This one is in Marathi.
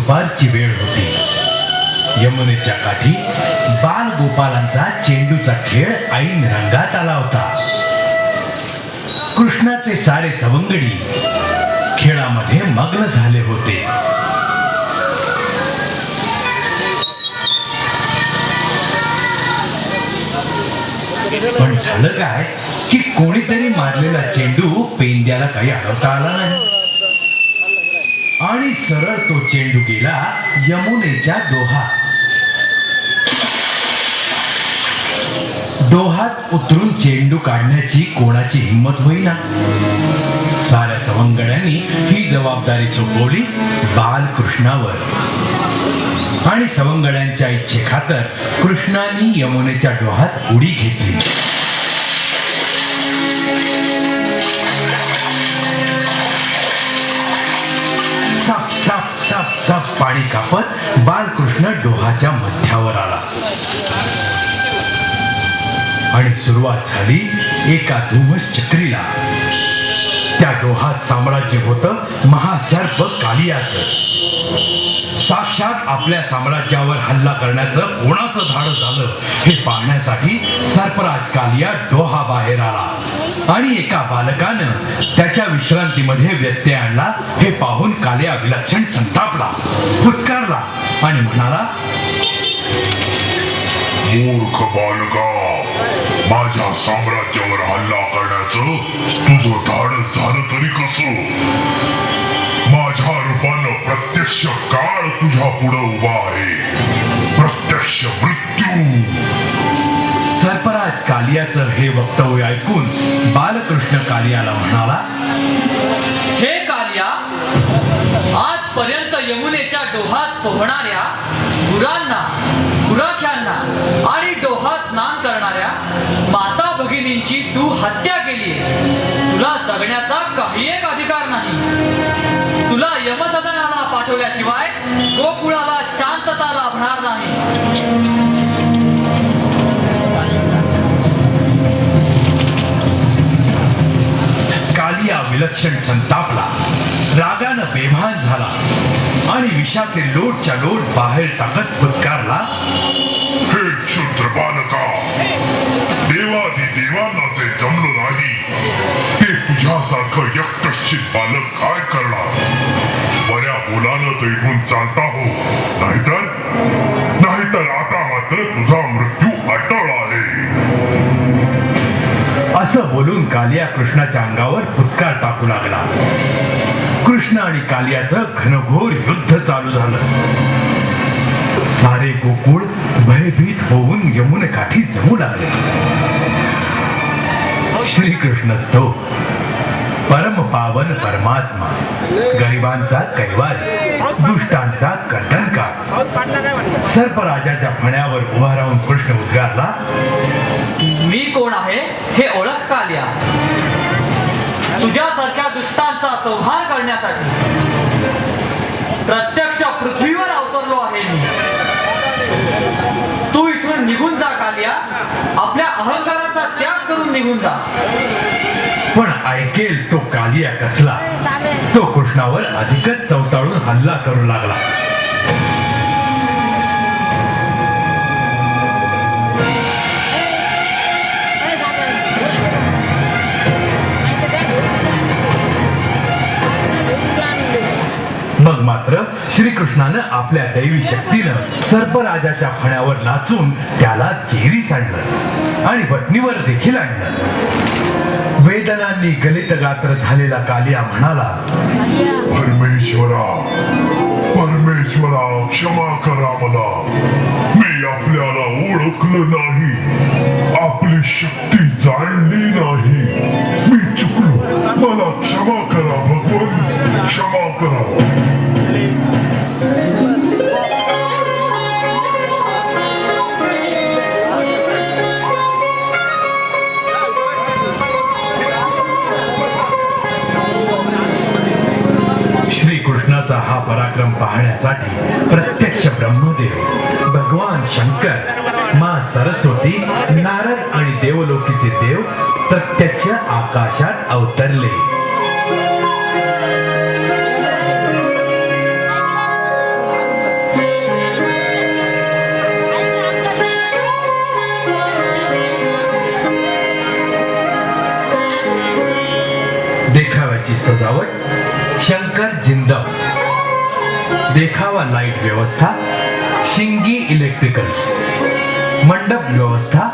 दुपारची वेळ होती. यमुनेच्या काठी बाल गोपालांचा चेंडूचा खेळ ऐन रंगात आला होता. कृष्णाचे सारे सवंगडी खेळामध्ये मग्न झाले होते. पण झालं काय की कोणीतरी मारलेला चेंडू पेंद्याला काही अडवता आला नाही आणि सरळ तो चेंडू गेला यमुनेच्या डोहात. डोहात उतरून चेंडू काढण्याची कोणाची हिंमत होईना. साऱ्या सवंगड्यांनी ही जबाबदारी सोपवली बालकृष्णावर आणि सवंगड्यांच्या इच्छेखातर कृष्णाने यमुनेच्या डोहात उडी घेतली. साप साप साप साप पाणी कापत बालकृष्ण डोहाच्या मध्यावर आला आणि सुरुवात झाली एका धुमस चक्रीला. त्या डोहात साम्राज्य होतं महासर्प कालियाचं. साक्षात आपल्या साम्राज्यावर हल्ला करण्याचं कोणाचं धाडस झालं हे पाहण्यासाठी सर्पराज कालिया डोहा बाहेर आला आणि एका बालकानं त्याच्या विश्रांतीमध्ये व्यत्यय आणला हे पाहून कालिया विलक्षण संतापला, फुटकारला आणि म्हणाला, मूर्ख बालका, माझ्या साम्राज्यावर हल्ला करण्याचं तुझं धाडस झालं तरी कसं? माझ्या रूपानं प्रत्यक्ष काळ तुझ्या पुढे उभा आहे, प्रत्यक्ष मृत्यू. सर्पराज कालियाचं हे वक्तव्य ऐकून बालकृष्ण कालियाला म्हणाला, हे कालिया, आजपर्यंत यमुनेच्या डोहात पोहणाऱ्या गुरांना, गुराख्यांना आणि डोहात स्नान करणाऱ्या माता भगिनींची तू हत्या केलीस. तुला जगण्याचा काही एक अधिकार नाही. तुला यमसदनाला पाठवल्याशिवाय गोकुळाला शांतता लाभणार नाही. कालिया विलक्षण संतापला, रागानं बेभान झाला आणि विषाचे लोटच्या लोट बाहेर टाकत फुटकारला, हे क्षुद्र बालका, देवादी देवांना ते जमलं नाही ते तुझ्यासारखं एकटश्चित बालक काय करणार? बऱ्या बोलानं तो इथून चालता हो, नाहीतर आता मात्र तुझा मृत्यू अटळ आहे. असं बोलून कालिया कृष्णाच्या अंगावर फुटकार टाकू लागला. कृष्ण आणि कालियाचं घनघोर युद्ध चालू झालं. सारे गोकुळ भयभीत होऊन यमुनेकाठी जमू लागले. श्रीकृष्णस्थो, परम पावन परमात्मा, गरिबांचा कैवारी, दुष्टांचा कंटनकार. सर्पराजाच्या फण्यावर उभा राहून कृष्ण उद्गारला, मी कोण आहे हे ओळख कालिया. तुझ्यासारख्या दुष्टांचा संहार करण्यासाठी प्रत्यक्ष पृथ्वीवर अवतरलो आहे मी. तू इथून निघून जा कालिया, आपल्या अहंकाराचा त्याग करून निघून जा. पण ऐकेल तो कालिया कसला. तो कृष्णावर अधिकच चवताळून हल्ला करू लागला. मग मात्र श्रीकृष्णानं आपल्या दैवी शक्तीनं सर्पराजाच्या फण्यावर नाचून त्याला जेरीस आणलं आणि वटणीवर देखील आणलं. वेदनांनी गलित गात्र झालेला कालिया म्हणाला, परमेश्वरा, परमेश्वरा, क्षमा करा मला. मी आपल्याला ओळखलं नाही, आपली शक्ती जाणली नाही. मी चुकलो, मला क्षमा करा भगवान, क्षमा करा. श्रीकृष्णाचा हा पराक्रम पाहण्यासाठी प्रत्यक्ष ब्रह्मदेव, भगवान शंकर, मां सरस्वती, नारद आणि देवलोकीचे देव प्रत्यक्ष आकाशात अवतरले. मंडपाची सजावट शंकर जिंदम, देखावा लाईट व्यवस्था शिंगी इलेक्ट्रिकल्स, मंडप व्यवस्था